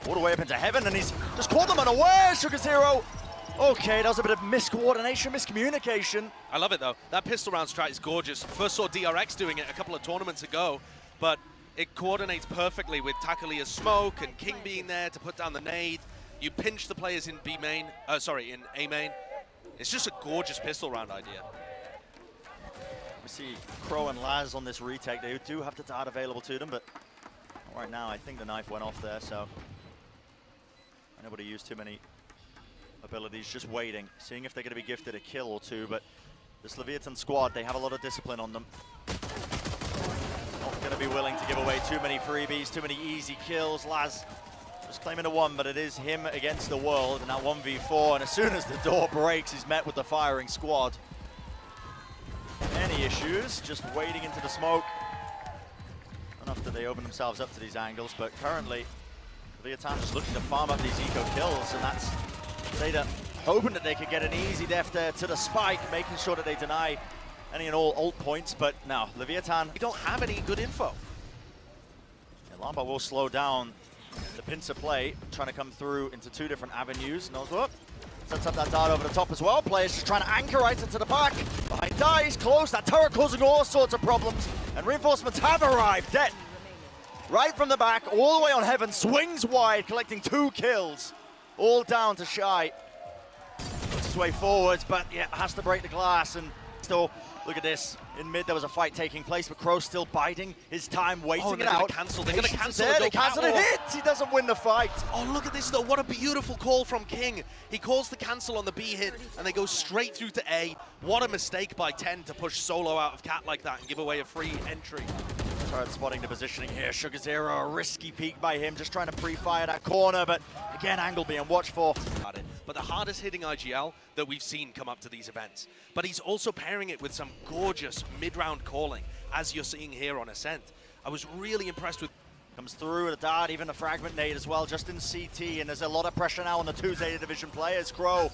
all the way up into heaven, and he's just caught them unaware. Sugar0. Okay, that was a bit of miscoordination, miscommunication. I love it though. That pistol round strat is gorgeous. First saw DRX doing it a couple of tournaments ago, but it coordinates perfectly with Tacolilla's smoke and kiNgg being there to put down the nade. You pinch the players in B main, in A main. It's just a gorgeous pistol round idea. We see Crow and Laz on this retake. They do have the dart available to them, but right now I think the knife went off there, so nobody used too many abilities, just waiting, seeing if they're going to be gifted a kill or two. But this Leviatán squad, they have a lot of discipline on them. Not going to be willing to give away too many freebies, too many easy kills. Laz just claiming a 1, but it is him against the world in that 1v4, and as soon as the door breaks, he's met with the firing squad. Any issues, just wading into the smoke. Enough that they open themselves up to these angles, but currently Leviatán just looking to farm up these eco kills, and that's Zeta hoping that they could get an easy death there to the spike, making sure that they deny any and all ult points, but no, Leviatán, We don't have any good info. yeah, Lamba will slow down the pincer play, trying to come through into 2 different avenues. Nozwerr sets up that dart over the top as well. Players just trying to anchorize it to the back. Behind dies, close, that turret causing all sorts of problems, and reinforcements have arrived. TENNN, right from the back, all the way on heaven, swings wide, collecting 2 kills. All down to Shyy. Puts his way forwards, but yeah, has to break the glass, and still, look at this. In mid, there was a fight taking place, but Crow still biding his time, waiting it out. They're going to cancel They cancel the hit. He doesn't win the fight. Oh, look at this though. What a beautiful call from kiNgg. He calls the cancel on the B hit, and they go straight through to A. What a mistake by TENNN to push solo out of Cat like that and give away a free entry. Turret spotting the positioning here. Sugar0, a risky peek by him, just trying to pre-fire that corner, but again, angle being watched for. But the hardest hitting IGL that we've seen come up to these events. But he's also pairing it with some gorgeous mid-round calling, as you're seeing here on Ascent. I was really impressed with. Comes through with a dart, even a fragment nade as well, just in CT, and there's a lot of pressure now on the 2 Zeta Division players. Crow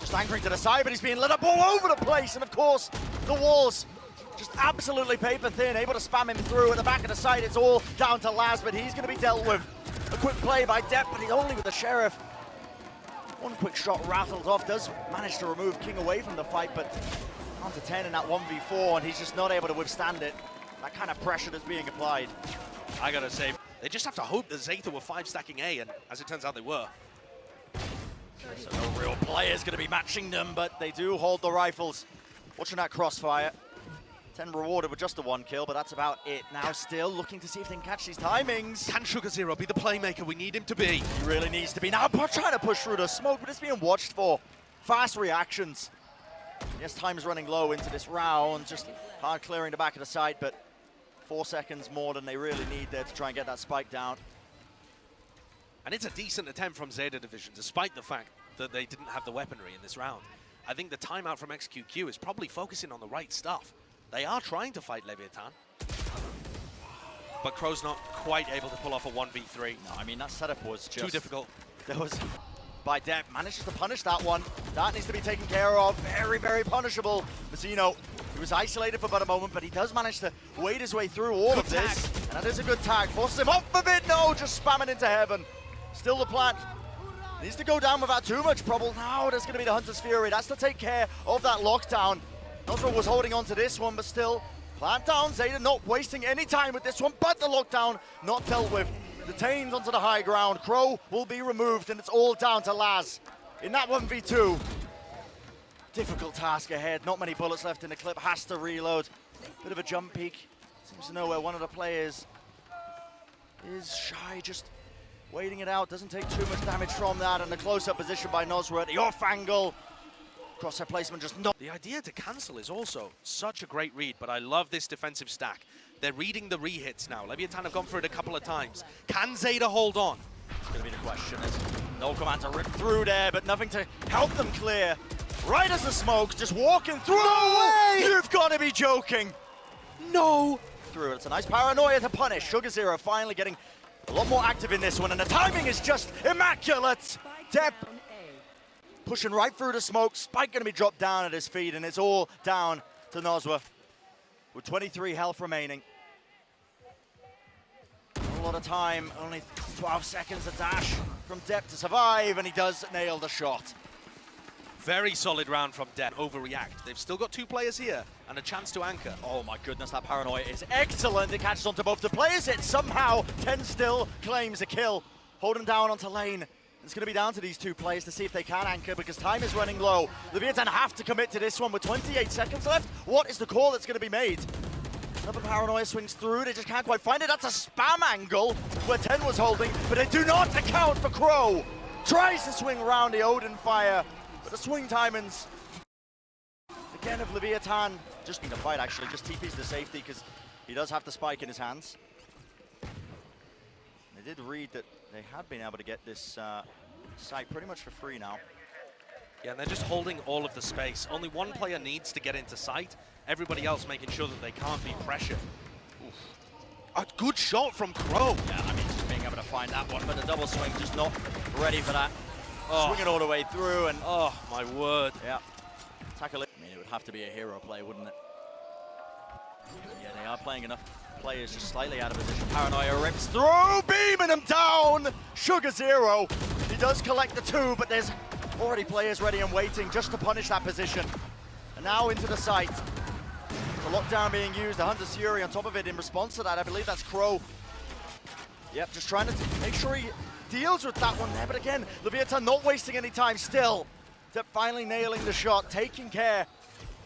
just anchoring to the side, but he's being lit up all over the place, and of course, the walls just absolutely paper thin, able to spam him through at the back of the site. It's all down to Laz, but he's going to be dealt with. A quick play by Depp, but he's only with the Sheriff. One quick shot rattled off, does manage to remove kiNgg away from the fight, but onto TENNN in that 1v4, and he's just not able to withstand it. That kind of pressure that's being applied. I gotta say, they just have to hope that Zeta were 5-stacking A, and as it turns out, they were. So no real player's going to be matching them, but they do hold the rifles. Watching that crossfire. TENNN rewarded with just the 1 kill, but that's about it. Now still looking to see if they can catch these timings. Can Sugar0 be the playmaker we need him to be? He really needs to be. Now trying to push through the smoke, but it's being watched for. Fast reactions. Yes, time's running low into this round. Just hard clearing the back of the site, but 4 seconds more than they really need there to try and get that spike down. And it's a decent attempt from Zeta Division, despite the fact that they didn't have the weaponry in this round. I think the timeout from XQQ is probably focusing on the right stuff. They are trying to fight Leviatán, but Crow's not quite able to pull off a 1v3. No, I mean, that setup was just too difficult. There was, by Depp, manages to punish that one. That needs to be taken care of. Very, very punishable. Mazino, he was isolated for about a moment, but he does manage to wade his way through all of this. And that is a good tag. Forces him off of it. No, just spamming into heaven. Still the plant. Needs to go down without too much trouble. Now there's going to be the Hunter's Fury. That's to take care of that lockdown. Nozwerr was holding on to this one, but still, plant down. Zeta not wasting any time with this one, but the lockdown not dealt with. Detained onto the high ground. Crow will be removed, and it's all down to Laz in that 1v2. Difficult task ahead. Not many bullets left in the clip. Has to reload. Bit of a jump peek. Seems to know where one of the players is. Shyy just waiting it out. Doesn't take too much damage from that, and the close-up position by Nozwerr at the off angle. Crosshair placement just not. The idea to cancel is also such a great read, but I love this defensive stack. They're reading the re-hits now. Leviatán have gone for it a couple of times. Can Zeta hold on? It's going to be the question. There's no command to rip through there, but nothing to help them clear. Right as the smoke, just walking through. No way! You've got to be joking. No! Through it. It's a nice paranoia to punish. Sugar0 finally getting a lot more active in this one, and the timing is just immaculate. Depp pushing right through the smoke. Spike going to be dropped down at his feet, and it's all down to Nozwerr with 23 health remaining. Not a lot of time, only 12 seconds, a dash from Depp to survive, and he does nail the shot. Very solid round from TENNN. Overreact. They've still got 2 players here and a chance to anchor. Oh my goodness, that paranoia is excellent. It catches onto both the players. It somehow, TENNN still claims a kill. Holding down onto lane. It's going to be down to these 2 players to see if they can anchor because time is running low. Leviatán have to commit to this one with 28 seconds left. What is the call that's going to be made? Another paranoia swings through. They just can't quite find it. That's a spam angle where TENNN was holding, but they do not account for Crow. Tries to swing around the Odin fire, but the swing timings again of Leviatán just being the fight actually, just TP's to safety because he does have the spike in his hands. They did read that they had been able to get this site pretty much for free now. Yeah, and they're just holding all of the space. Only one player needs to get into sight. Everybody else making sure that they can't be pressured. Oof. A good shot from Crow. Yeah, I mean, just being able to find that one, but the double swing just not ready for that. Oh. Swinging all the way through and... Oh, my word. Yeah. Tacolilla. I mean, it would have to be a hero play, wouldn't it? Yeah, they are playing enough players just slightly out of position. Paranoia rips through, beaming him down! Sugar zero. He does collect the 2, but there's already players ready and waiting just to punish that position. And now into the site. The lockdown being used, the Hunter's Fury on top of it in response to that. I believe that's Crow. Yep, just trying to make sure he deals with that one there, but again, Leviatán not wasting any time still. Depp finally nailing the shot, taking care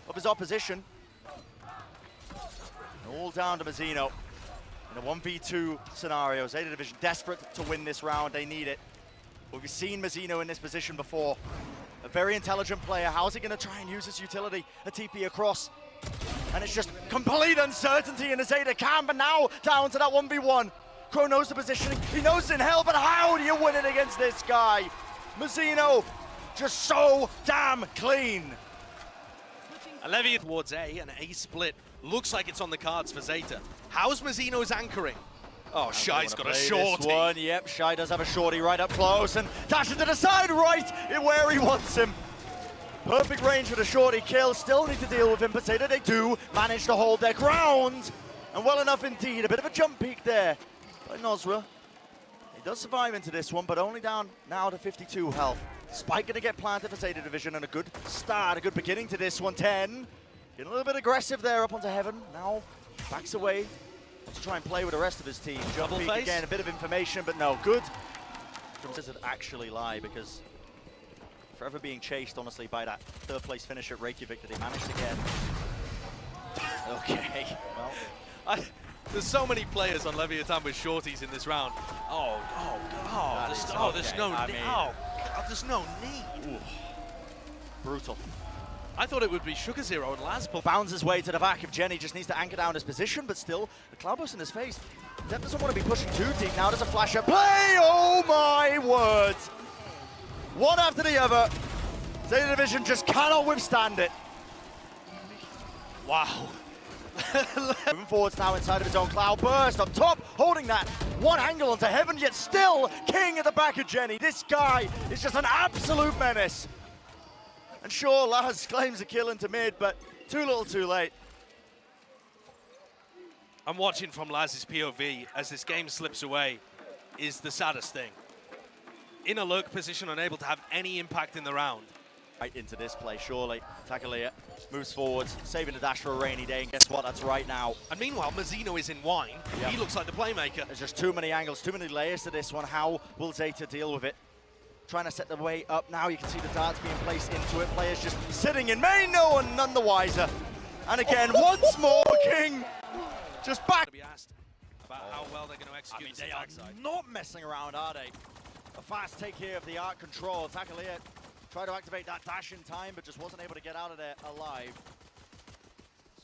of his opposition. All down to Mazino in a 1v2 scenario. Zeta Division desperate to win this round, they need it. But we've seen Mazino in this position before. A very intelligent player. How's he going to try and use his utility? A TP across. And it's just complete uncertainty in the Zeta camp, but now down to that 1v1. Crow knows the positioning, he knows it's in hell, but how do you win it against this guy? Mazino, just so damn clean. A Leviatán towards A, and A split. Looks like it's on the cards for Zeta. How's Mazino's anchoring? Oh, Shy's got a shorty. One. Yep, Shyy does have a shorty right up close and dashes to the side right where he wants him. Perfect range for the shorty kill. Still need to deal with him, but Zeta, they do manage to hold their ground. And well enough indeed. A bit of a jump peak there by Nozwerr. He does survive into this one, but only down now to 52 health. Spike gonna get planted for Zeta Division, and a good start, a good beginning to this one. TENNN getting a little bit aggressive there up onto heaven. Now backs away. Wants to try and play with the rest of his team. Jump peek again, a bit of information, but no good. Does it actually lie? Because forever being chased, honestly, by that 3rd place finish at Reykjavik that he managed to get. Okay, well. There's so many players on Leviatán with shorties in this round. There's no need. Ooh. Brutal. I thought it would be Sugar Zero and Laspo. Bounds his way to the back of Jenny, just needs to anchor down his position, but still, the Cloudburst in his face. Depp doesn't want to be pushing too deep now, there's a flash up play! Oh my word! One after the other. Zeta Division just cannot withstand it. Wow. Moving forwards now inside of his own Cloudburst up top, holding that one angle onto heaven, yet still kiNgg at the back of Jenny. This guy is just an absolute menace. And sure, Laz claims a kill into mid, but too little too late. I'm watching from Laz's POV as this game slips away is the saddest thing. In a lurk position, unable to have any impact in the round. Right into this play, surely. Tacolilla moves forwards, saving the dash for a rainy day, and guess what? That's right now. And meanwhile, Mazino is in wine. Yep. He looks like the playmaker. There's just too many angles, too many layers to this one. How will Zeta deal with it? Trying to set the way up now. You can see the darts being placed into it. Players just sitting in main, no one none the wiser. And again, once more, kiNgg just back. To be asked about how well they're going to execute. I mean, they are not messing around, are they? A fast take here of the arc control. Tacolilla tried to activate that dash in time, but just wasn't able to get out of there alive.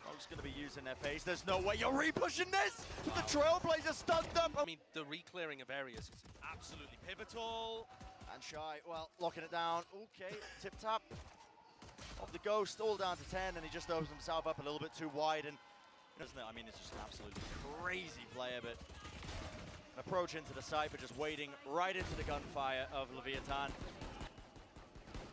Smoke's going to be used in their face. There's no way you're re-pushing this! The Trailblazer stunned them! I mean, the re-clearing of areas is absolutely pivotal. And Shyy, well, locking it down. Okay, tip-tap of the Ghost, all down to TENNN, and he just opens himself up a little bit too wide. And doesn't it? I mean, it's just an absolutely crazy player, but an approach into the site, but just waiting right into the gunfire of Leviatán.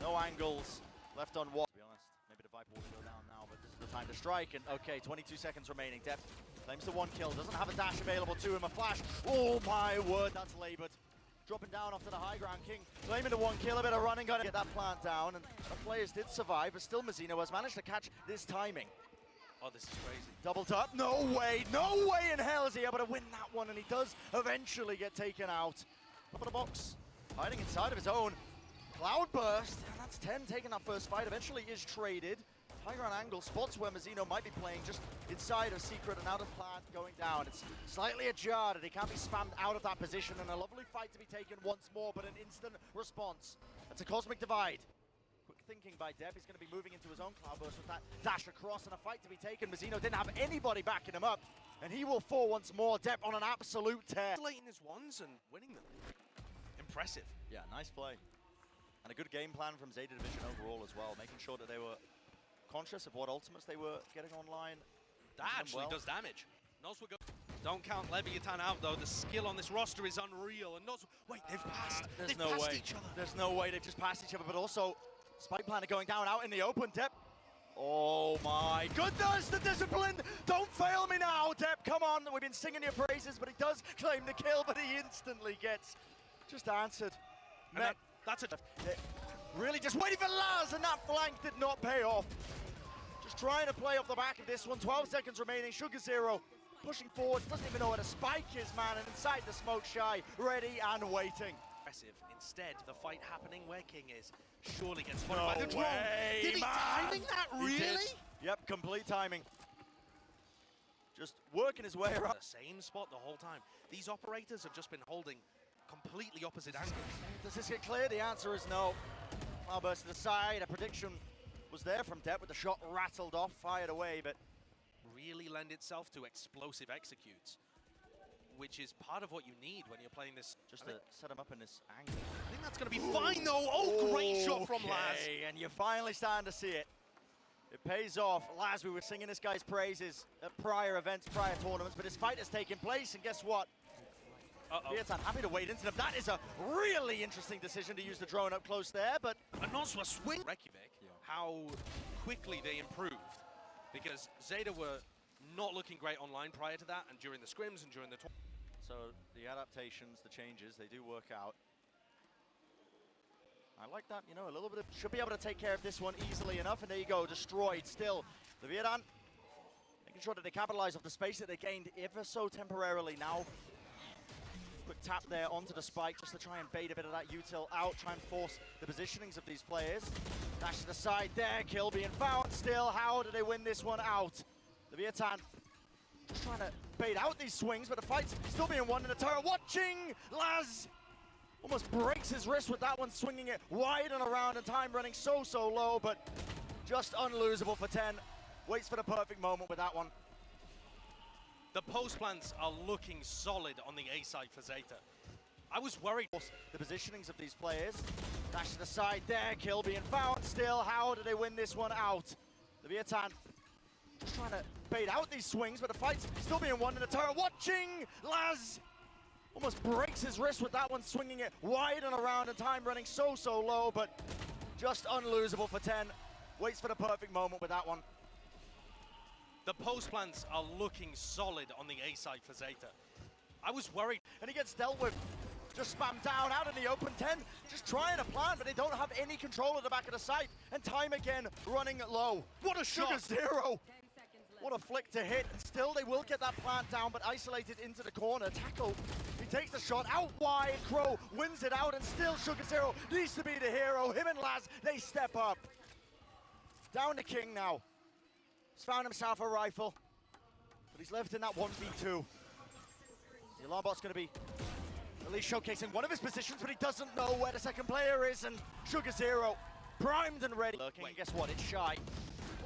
No angles left on what. To be honest, maybe the Viper will go down now, but this is the time to strike. And okay, 22 seconds remaining. Depp Claims the one kill, doesn't have a dash available to him, a flash. Oh my word, that's labored. Dropping down off to the high ground, kiNgg claiming the one kill, a bit of running, got to get that plant down, and the players did survive, but still Mazino has managed to catch this timing. Oh, this is crazy. Doubled up, no way in hell is he able to win that one, and he does eventually get taken out. Top of the box, hiding inside of his own Cloudburst, and that's TENN taking that first fight, eventually is traded. High ground angle, spots where Mazino might be playing just inside of Secret and out of plant going down. It's slightly ajar that he can't be spammed out of that position, and a lovely fight to be taken once more, but an instant response. That's a cosmic divide. Quick thinking by Deb, he's going to be moving into his own Cloudburst with that dash across and a fight to be taken. Mazino didn't have anybody backing him up, and he will fall once more. Deb on an absolute tear. Isolating his ones and winning them. Impressive. Yeah, nice play. And a good game plan from Zeta Division overall as well, making sure that they were conscious of what ultimates they were getting online. That actually does damage. Nozwerr don't count Leviatán out though. The skill on this roster is unreal. And Nozwerr, wait, they've passed. They've passed each other. There's no way they've just passed each other, but also Spike Planter going down out in the open. Dep. Oh my goodness, the discipline! Don't fail me now, Dep. Come on, we've been singing your praises, but he does claim the kill, but he instantly gets just answered. And that's a really just waiting for Laz, and that flank did not pay off. Just trying to play off the back of this one. 12 seconds remaining. Sugar0 pushing forward. Doesn't even know where to spike is, man. And inside the smoke, Shyy ready and waiting. Instead, the fight happening where kiNgg is surely gets No spotted by the drone. way, Did he man. timing that? Really? Yep, complete timing. Just working his way around. The same spot the whole time. These operators have just been holding completely opposite angles. Does this get clear? The answer is no. Cloudburst to the side. A prediction was there from Dep with the shot rattled off, fired away, but really lend itself to explosive executes, which is part of what you need when you're playing this. Just to set him up in this angle. I think that's going to be fine though. Oh, great shot from Laz. And you're finally starting to see it. It pays off. Laz, we were singing this guy's praises at prior events, prior tournaments, but his fight has taken place, and guess what? Leviatán happy to wait into them. That is a really interesting decision to use the drone up close there, but a Nozwerr swing. Reykjavik, how quickly they improved, because Zeta were not looking great online prior to that, and during the scrims and during the tournament. So the adaptations, the changes, they do work out. I like that, you know, a little bit of, should be able to take care of this one easily enough, and there you go, destroyed still. Leviatán making sure that they capitalize off the space that they gained ever so temporarily now. Quick tap there onto the spike just to try and bait a bit of that util out, try and force the positionings of these players. Dash to the side there, kill being found still. How do they win this one out? Leviatán just trying to bait out these swings, but the fight's still being won in the turret. Watching Laz almost breaks his wrist with that one, swinging it wide and around, and time running so low, but just unlosable for TENN. Waits for the perfect moment with that one. The post plans are looking solid on the A side for Zeta. I was worried. The positionings of these players. Dash to the side there, kill being found still. How do they win this one out? Leviatán just trying to bait out these swings, but the fight's still being won in the turret. Watching Laz almost breaks his wrist with that one, swinging it wide and around, and time running so low, but just unlosable for TENN. Waits for the perfect moment with that one. The post plans are looking solid on the A side for Zeta. I was worried. And he gets dealt with. Just spammed down out in the open. TENN just trying to plant, but they don't have any control at the back of the site. And time again running low. What a shot! Sugar0. What a flick to hit. And still they will get that plant down, but isolated into the corner. Tackle. He takes the shot out wide. Crow wins it out, and still Sugar0 needs to be the hero. Him and Laz, they step up. Down to kiNgg now. He's found himself a rifle, but he's left in that 1v2. The alarm bot's going to be at least showcasing one of his positions, but he doesn't know where the second player is, and Sugar0 primed and ready. Lurking, and guess what? It's Shyy.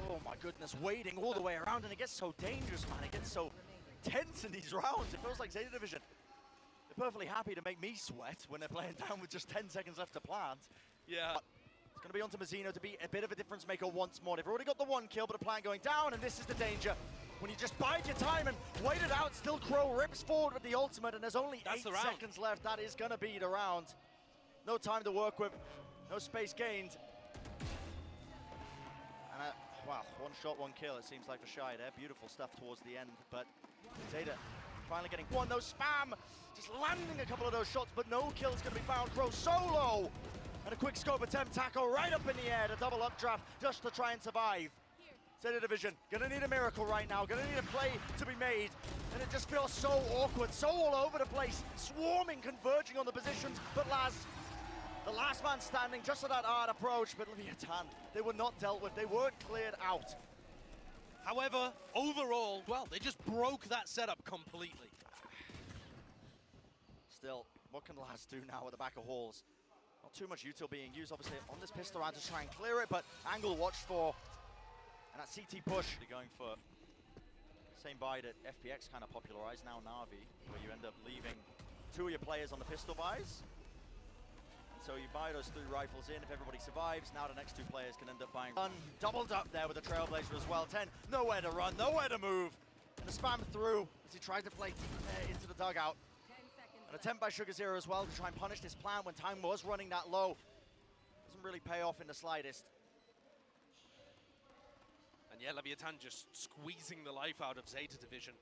Oh my goodness, waiting all the way around, and it gets so dangerous, man. It gets so tense in these rounds. It feels like Zeta Division, they're perfectly happy to make me sweat when they're playing down with just 10 seconds left to plant. Yeah. But it's going to be onto Mazino to be a bit of a difference maker once more. They've already got the one kill, but a plan going down, and this is the danger. When you just bide your time and wait it out, still Crow rips forward with the ultimate, and there's only 8 seconds left. That is going to be the round. No time to work with, no space gained. And wow, one shot, one kill, it seems like for Shyy there. Beautiful stuff towards the end, but Zeta finally getting one. Those spam, just landing a couple of those shots, but no kills going to be found. Crow solo, and a quick scope attempt. Taco right up in the air, the double updraft just to try and survive. Zeta Division, gonna need a miracle right now, gonna need a play to be made, and it just feels so awkward, so all over the place, swarming, converging on the positions, but Laz, the last man standing just at that hard approach, but Leviatán, they were not dealt with, they weren't cleared out. However, overall, well, they just broke that setup completely. Still, what can Laz do now at the back of halls? Not too much util being used, obviously, on this pistol round to try and clear it, but angle watched for. And that CT push, they're going for same buy that FPX kind of popularized, now Na'Vi, where you end up leaving two of your players on the pistol buys. And so you buy those 3 rifles in, if everybody survives, now the next 2 players can end up buying one. Doubled up there with the Trailblazer as well. TENN, nowhere to run, nowhere to move. And a spam through as he tries to play into the dugout. An attempt by SugarZero as well to try and punish this plan when time was running that low. Doesn't really pay off in the slightest. And yeah, Leviatán just squeezing the life out of Zeta Division.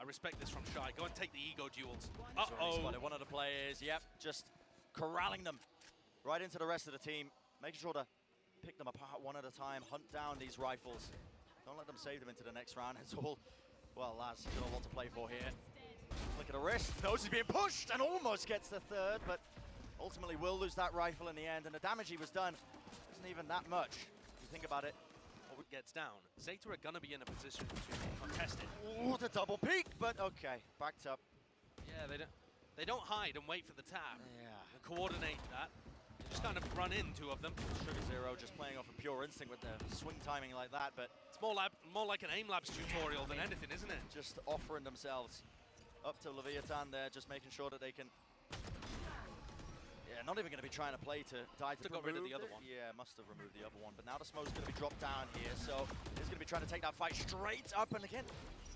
I respect this from Shyy. Go and take the ego duels. Uh-oh. One of the players, yep, just corralling them right into the rest of the team, making sure to pick them apart one at a time, hunt down these rifles. Don't let them save them into the next round. It's all, well, Laz, he's got a lot to play for here. Look at the wrist, knows he's being pushed and almost gets the 3rd, but ultimately will lose that rifle in the end, and the damage he was done isn't even that much, if you think about it. Gets down. Zeta are gonna be in a position to contest it. Ooh, the double peek, but okay, backed up. Yeah, they don't hide and wait for the tap. Yeah. And coordinate that. They just kind of run in 2 of them. SugarZero just playing off a pure instinct with the swing timing like that, but it's more like an aim labs tutorial than anything, isn't it? Just offering themselves up to Leviatán there, just making sure that they can. Yeah, not even going to be trying to play to die to got rid of the other one. Yeah, must have removed the other one. But now the smoke's going to be dropped down here, so he's going to be trying to take that fight straight up. And again,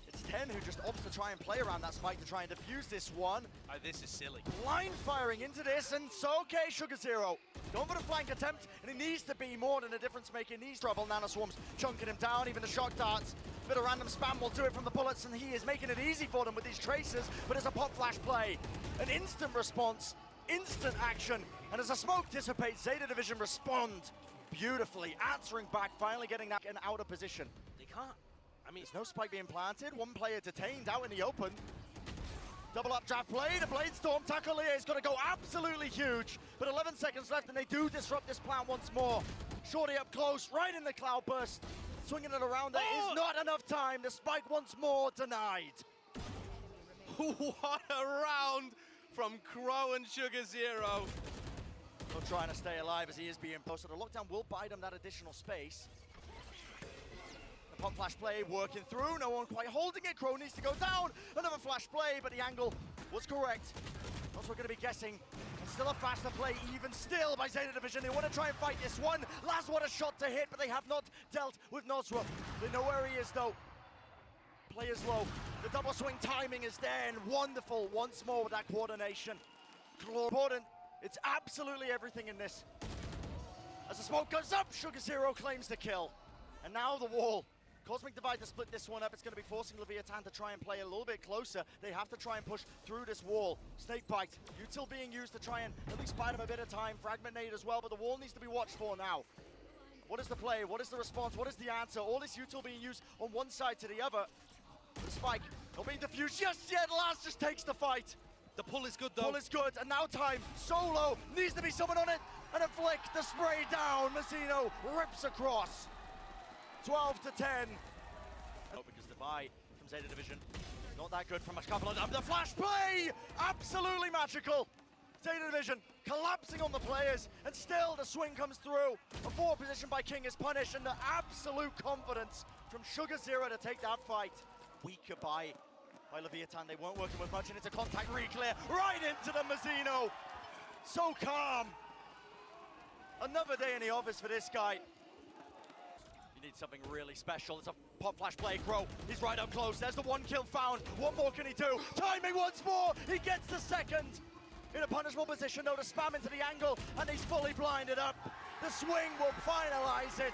it's TENN who just opts to try and play around that spike to try and defuse this one. This is silly. Blind firing into this, and it's okay, SugarZero. Going for the flank attempt, and he needs to be more than a difference maker. He needs trouble. Nano Swarms chunking him down, even the shock darts. Bit of random spam will do it from the bullets, and he is making it easy for them with these traces, but it's a pop flash play. An instant response. Instant action, and as the smoke dissipates, Zeta Division respond beautifully, answering back, finally getting that out of position. They can't. I mean, there's no spike being planted, 1 player detained out in the open. Double updraft play, the Blade Storm, Tacolilla is going to go absolutely huge, but 11 seconds left and they do disrupt this plan once more. Shorty up close, right in the cloud burst, swinging it around, there is not enough time, the spike once more denied. What a round from Crow and SugarZero. Still trying to stay alive as he is being posted. The lockdown will buy them that additional space. The pump flash play working through, no one quite holding it. Crow needs to go down. Another flash play, but the angle was correct. Also going to be guessing. And still a faster play, even still by Zeta Division. They want to try and fight this one. Last what a shot to hit, but they have not dealt with Nozwerr. They know where he is though. Players low. The double swing timing is there and wonderful once more with that coordination. Important. It's absolutely everything in this. As the smoke goes up, SugarZero claims the kill. And now the wall. Cosmic Divide to split this one up. It's going to be forcing Leviatán to try and play a little bit closer. They have to try and push through this wall. Snake Bite, util being used to try and at least buy them a bit of time. Fragment Nade as well, but the wall needs to be watched for now. What is the play? What is the response? What is the answer? All this util being used on one side to the other. The spike not being diffused just yet. Laz just takes the fight. The pull is good though. Pull is good, and now time. Solo needs to be someone on it, and a flick, the spray down. Mazino rips across. 12-10. Oh, because the buy from Zeta Division is not that good from a couple of them. The flash play, absolutely magical. Zeta Division collapsing on the players, and still the swing comes through. A forward position by kiNgg is punished, and the absolute confidence from SugarZero to take that fight. Weaker by Leviatán. They weren't working with much, and it's a contact re-clear right into the Mazino. So calm. Another day in the office for this guy. You need something really special. It's a pop flash play. Crow, he's right up close. There's the 1 kill found. What more can he do? Timing once more. He gets the second. In a punishable position though to spam into the angle, and he's fully blinded up. The swing will finalize it.